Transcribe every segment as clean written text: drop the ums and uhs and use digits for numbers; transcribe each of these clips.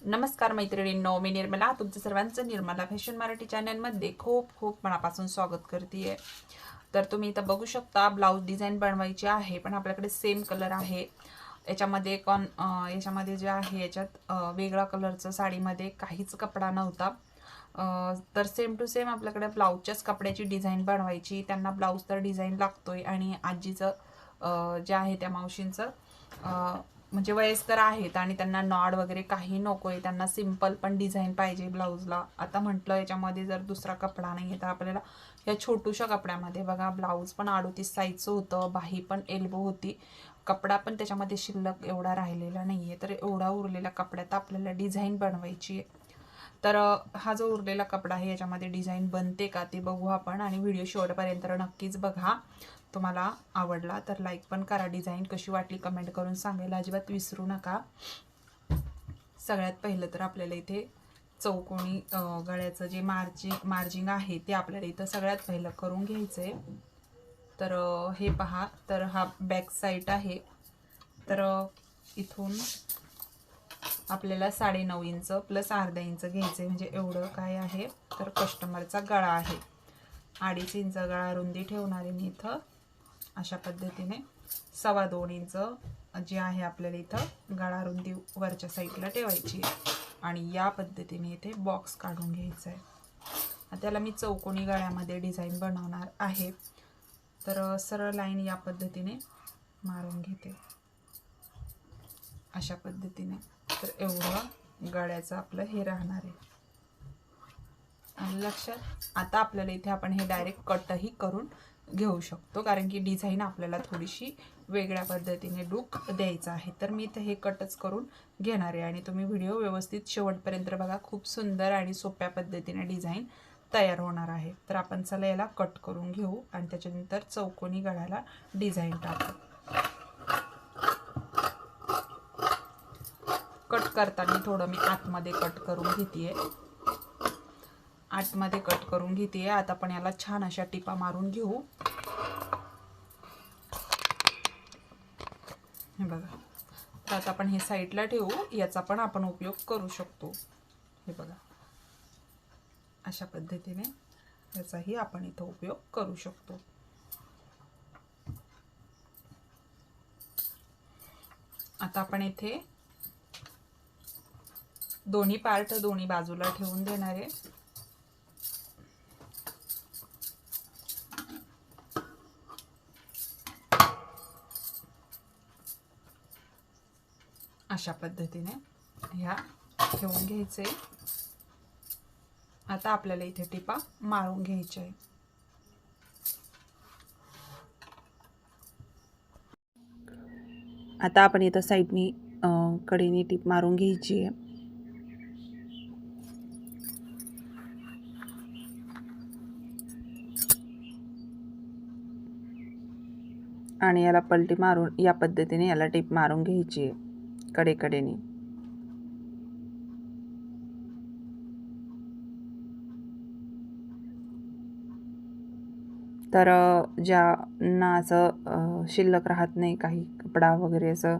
नमस्कार मैत्रिणींनो, मी निर्मला तुमचं सर्वांचं निर्मला फॅशन मराठी चॅनलमध्ये खूप खूप मनापासून स्वागत करते. तर तुम्ही इथं बघू शकता ब्लाऊज डिझाईन बनवायची आहे, पण आपल्याकडे सेम कलर आहे. याच्यामध्ये याच्यामध्ये जे आहे याच्यात वेगळा कलरचं साडीमध्ये काहीच कपडा नव्हता. तर सेम टू सेम आपल्याकडे ब्लाऊजच्याच कपड्याची डिझाईन बनवायची. त्यांना ब्लाऊज तर डिझाईन लागतोय आणि आजीचं जे आहे त्या मावशींचं म्हणजे वयस्कर आहेत आणि त्यांना नॉड वगैरे काही नको आहे. त्यांना सिम्पल पण डिझाईन पाहिजे ब्लाऊजला. आता म्हटलं याच्यामध्ये जर दुसरा कपडा नाही आहे तर आपल्याला या छोटूशा कपड्यामध्ये बघा ब्लाऊज पण 38 साईजचं होतं, बाही पण एल्बो होती, कपडा पण त्याच्यामध्ये शिल्लक एवढा राहिलेला नाही आहे. तर एवढा उरलेला कपड्यात आपल्याला डिझाईन बनवायची आहे. तर हा जो उरलेला कपडा आहे याच्यामध्ये डिझाईन बनते का ते बघू आपण, आणि व्हिडिओ शेवटपर्यंत नक्कीच बघा. तुम्हाला आवडला तर लाईक पण करा. डिझाईन कशी वाटली कमेंट करून सांगायला अजिबात विसरू नका. सगळ्यात पहिलं तर आपल्याला इथे चौकोनी गळ्याचं जे मार्जिंग आहे ते आपल्याला इथं सगळ्यात पहिलं करून घ्यायचं आहे. तर हे पहा, तर हा बॅक साईड आहे. तर इथून आपल्याला 9.5 इंच प्लस अर्धा इंच घ्यायचं, म्हणजे एवढं काय आहे. तर कस्टमरचा गळा आहे 2.5 इंच गळा रुंदी ठेवणार आहे मी इथं. अशा पद्धतीने 2.25 इंच जे आहे आपल्याला इथं गळा रुंदी वरच्या साईडला ठेवायची आहे. आणि या पद्धतीने इथे बॉक्स काढून घ्यायचा आहे. त्याला मी चौकोनी गळ्यामध्ये डिझाईन बनवणार आहे. तर सरळ लाईन या पद्धतीने मारून घेते अशा पद्धतीने. तर एवढं गळ्याचं आपलं हे राहणार आहे लक्षात. आता आपल्याला इथे आपण हे डायरेक्ट कटही करून घेऊ शकतो, कारण की डिझाईन आपल्याला थोडीशी वेगळ्या पद्धतीने लुक द्यायचा आहे. तर मी इथे हे कटच करून घेणार आहे आणि तुम्ही व्हिडिओ व्यवस्थित शेवटपर्यंत बघा. खूप सुंदर आणि सोप्या पद्धतीने डिझाईन तयार होणार आहे. तर आपण चला याला कट करून घेऊ आणि त्याच्यानंतर चौकोनी गळ्याला डिझाईन टाकू. कट करताना थोडं मी आतमध्ये कट करून घेते आतमध्ये कट करून घेते. आता आपण याला छान अशा टिपा मारून घेऊ. हे बघा. तर आता आपण हे साईडला ठेवू. याचा पण आपण उपयोग करू शकतो. हे बघा अशा पद्धतीने याचाही आपण इथं उपयोग करू शकतो. आता आपण इथे दोन्ही पार्ट दोन्ही बाजूला ठेवून देणार आहे. अशा पद्धतीने ह्या ठेवून घ्यायचे. आता आपल्याला इथे टिपा मारून घ्यायचे आहे. आता आपण इथं साईडनी कडेने टिप मारून घ्यायची आहे. आणि याला पलटी मारून या पद्धतीने याला टिप मारून घ्यायची आहे कडेकडेने. तर ज्यांना असं शिल्लक राहत नाही काही कपडा वगैरे असं,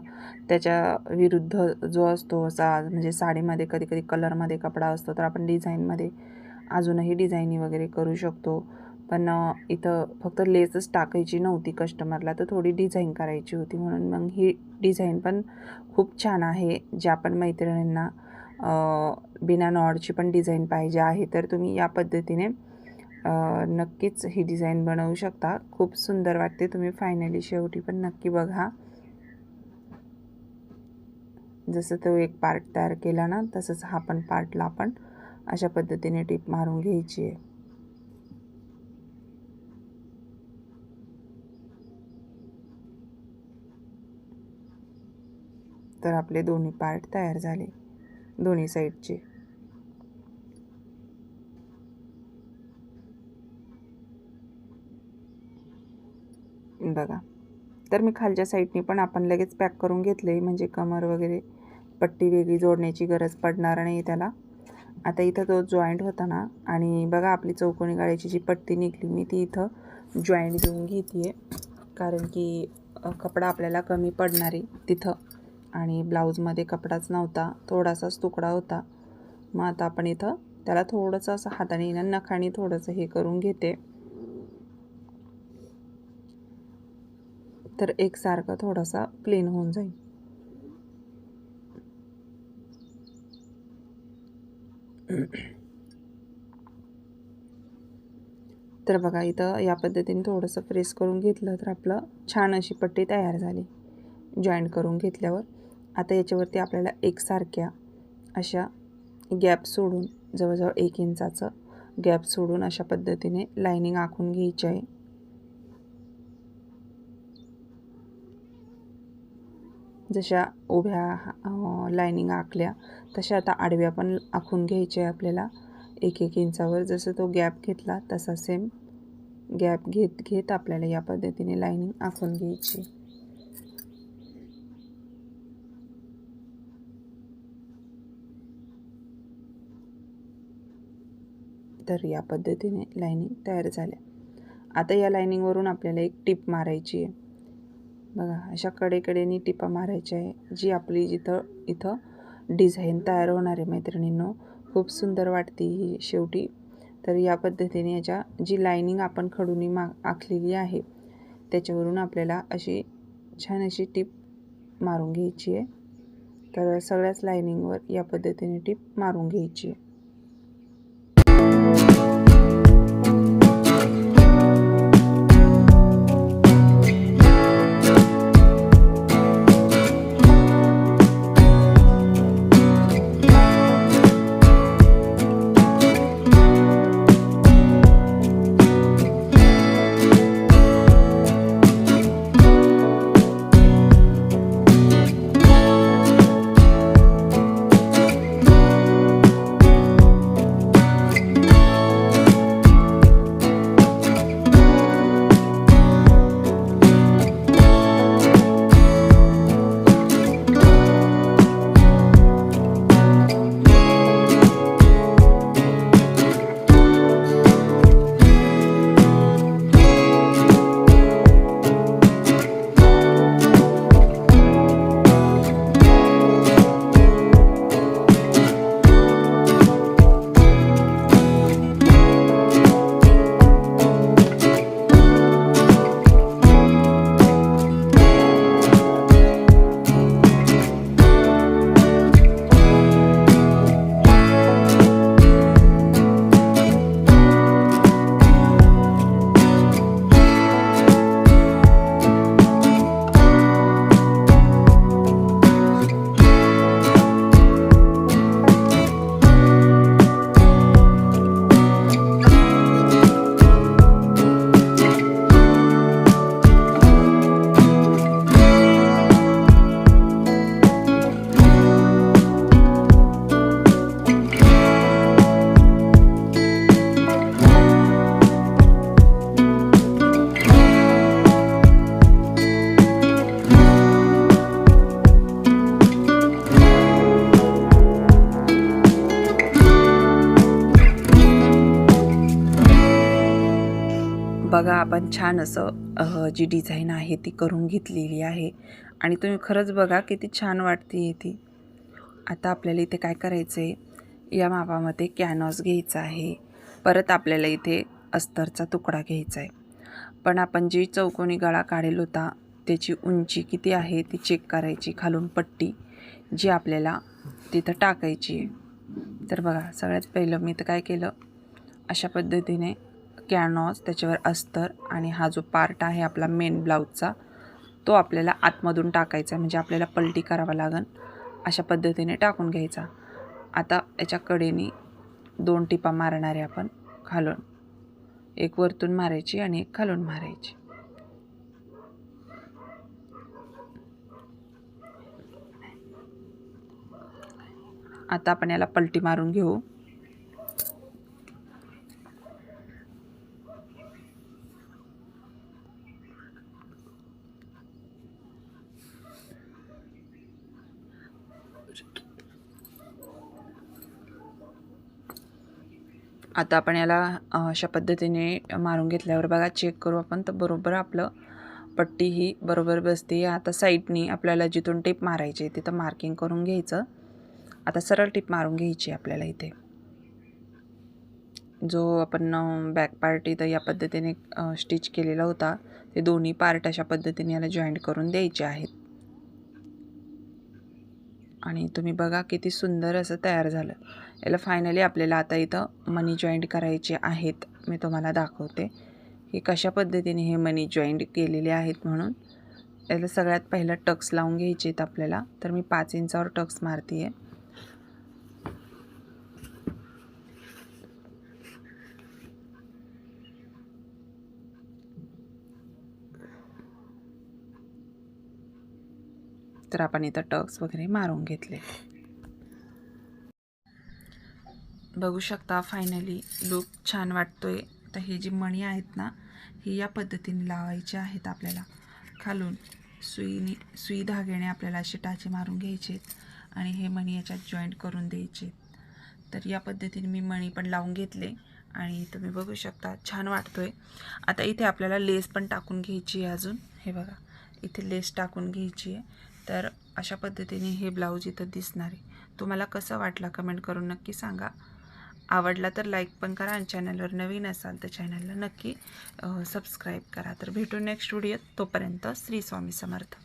त्याच्या विरुद्ध जो असतो असा म्हणजे साडीमध्ये कधी कधी कलरमध्ये कपडा असतो, तर आपण डिझाईनमध्ये अजूनही डिझाईनी वगैरे करू शकतो. पण इथं फक्त लेसच टाकायची नव्हती कस्टमरला, तर थोडी डिझाईन करायची होती, म्हणून मग ही डिझाईन पण खूप छान आहे. ज्या पण मैत्रिणींना बिना नॉडची पण डिझाईन पाहिजे आहे तर तुम्ही या पद्धतीने नक्कीच ही डिझाईन बनवू शकता. खूप सुंदर वाटते. तुम्ही फायनली शेवटी पण नक्की बघा. जसं तो एक पार्ट तयार केला ना, तसंच हा पण पार्टला आपण अशा पद्धतीने टिप मारून घ्यायची आहे. तर आपले दोन्ही पार्ट तयार झाले दोन्ही साईडचे. बघा. तर मी खालच्या साईडने पण आपण लगेच पॅक करून घेतले, म्हणजे कमर वगैरे पट्टी वेगळी जोडण्याची गरज पडणार नाही त्याला. आता इथं तो जॉईंट होता ना, आणि बघा आपली चौकोनी गळ्याची जी पट्टी निघली मी ती इथं जॉईंट देऊन घेते, कारण की कपडा आपल्याला कमी पडणार आहे तिथं. आणि ब्लाऊजमध्ये कपडाच नव्हता, थोडासाच तुकडा होता. मग आता आपण इथं त्याला थोडंसं असं हाताने नखाने थोडंसं हे करून घेते, तर एकसारखं थोडासा प्लेन होऊन जाईल. तर बघा इथं या पद्धतीने थोडंसं प्रेस करून घेतलं तर आपलं छान अशी पट्टी तयार झाली जॉईंट करून घेतल्यावर. आता याच्यावरती आपल्याला एकसारख्या अशा गॅप सोडून, जवळजवळ 1 इंचाचं गॅप सोडून अशा पद्धतीने लाईनिंग आखून घ्यायची आहे. जशा उभ्या लाईनिंग आखल्या तशा आता आडव्या पण आखून घ्यायच्या आहे आपल्याला 1-1 इंचावर. जसं तो गॅप घेतला तसा सेम गॅप घेत घेत आपल्याला या पद्धतीने लाईनिंग आखून घ्यायची. तर या पद्धतीने लाईनिंग तयार झाल्या. आता या लाईनिंगवरून आपल्याला एक टिप मारायची आहे. बघा अशा कडेकडेने टिपा मारायच्या आहे, जी आपली इथं डिझाईन तयार होणार आहे मैत्रिणींनो. खूप सुंदर वाटते ही शेवटी. तर या पद्धतीने याच्या जी लाईनिंग आपण खडूनी आखलेली आहे त्याच्यावरून आपल्याला अशी छान अशी टिप मारून घ्यायची आहे. तर सगळ्याच लाईनिंगवर या पद्धतीने टिप मारून घ्यायची आहे. बघा आपण छान असं जी डिझाईन आहे ती करून घेतलेली आहे आणि तुम्ही खरंच बघा किती छान वाटते ती. आता आपल्याला इथे काय करायचं आहे, या मापामध्ये कॅनव्हास घ्यायचा आहे. परत आपल्याला इथे अस्तरचा तुकडा घ्यायचा आहे. पण आपण जी चौकोनी गळा काढेल होता त्याची उंची किती आहे ती चेक करायची, खालून पट्टी जी आपल्याला तिथं टाकायची आहे. तर बघा सगळ्यात पहिलं मी तर काय केलं, अशा पद्धतीने कॅनव्हास, त्याच्यावर अस्तर आणि हा जो पार्ट आहे आपला मेन ब्लाऊजचा तो आपल्याला आतमधून टाकायचा, म्हणजे आपल्याला पलटी करावा लागेल. अशा पद्धतीने टाकून घ्यायचा. आता याच्या कडेने 2 टिपा मारणार आहे आपण खालून, एक वरतून मारायची आणि एक खालून मारायची. आता आपण याला पलटी मारून घेऊ. आता आपण याला अशा पद्धतीने मारून घेतल्यावर बघा चेक करू आपण तर बरोबर आपलं पट्टी ही बरोबर बसते. आता साईडनी आपल्याला जिथून टिप मारायची तिथं मार्किंग करून घ्यायचं. आता सरळ टिप मारून घ्यायची आपल्याला इथे. जो आपण बॅक पार्ट इथं या पद्धतीने स्टिच केलेला होता ते दोन्ही पार्ट अशा पद्धतीने याला जॉईंट करून द्यायचे आहेत. आणि तुम्ही बघा किती सुंदर असं तयार झालं. याला फायनली आपल्याला आता इथं मनी जॉईंट करायचे आहेत. मी तुम्हाला दाखवते की कशा पद्धतीने हे मनी जॉईंट केलेले आहेत. म्हणून याला सगळ्यात पहिला टक्स लावून घ्यायचे आहेत आपल्याला. तर मी 5 इंचावर टक्स मारते आहे. तर आपण इथं टक्स वगैरे मारून घेतले. बघू शकता फायनली लुक छान वाटतोय. तर हे जी मणी आहेत ना ही या पद्धतीने लावायची आहेत आपल्याला. खालून सुई धाग्याने आपल्याला असे टाचे मारून घ्यायचे आणि हे मणी याच्यात जॉईंट करून द्यायचे. तर या पद्धतीने मी मणी पण लावून घेतले आणि तुम्ही बघू शकता छान वाटतोय. आता इथे आपल्याला लेस पण टाकून घ्यायची आहे. अजून हे बघा इथे लेस टाकून घ्यायची आहे. तर अशा पद्धतीने हे ब्लाऊज इथं दिसणार आहे. तुम्हाला कसं वाटलं कमेंट करून नक्की सांगा. आवडला तर लाईक पण करा आणि चॅनलवर नवीन असाल तर चॅनलला नक्की सबस्क्राईब करा. तर भेटू नेक्स्ट व्हिडिओत. तोपर्यंत श्री स्वामी समर्थ.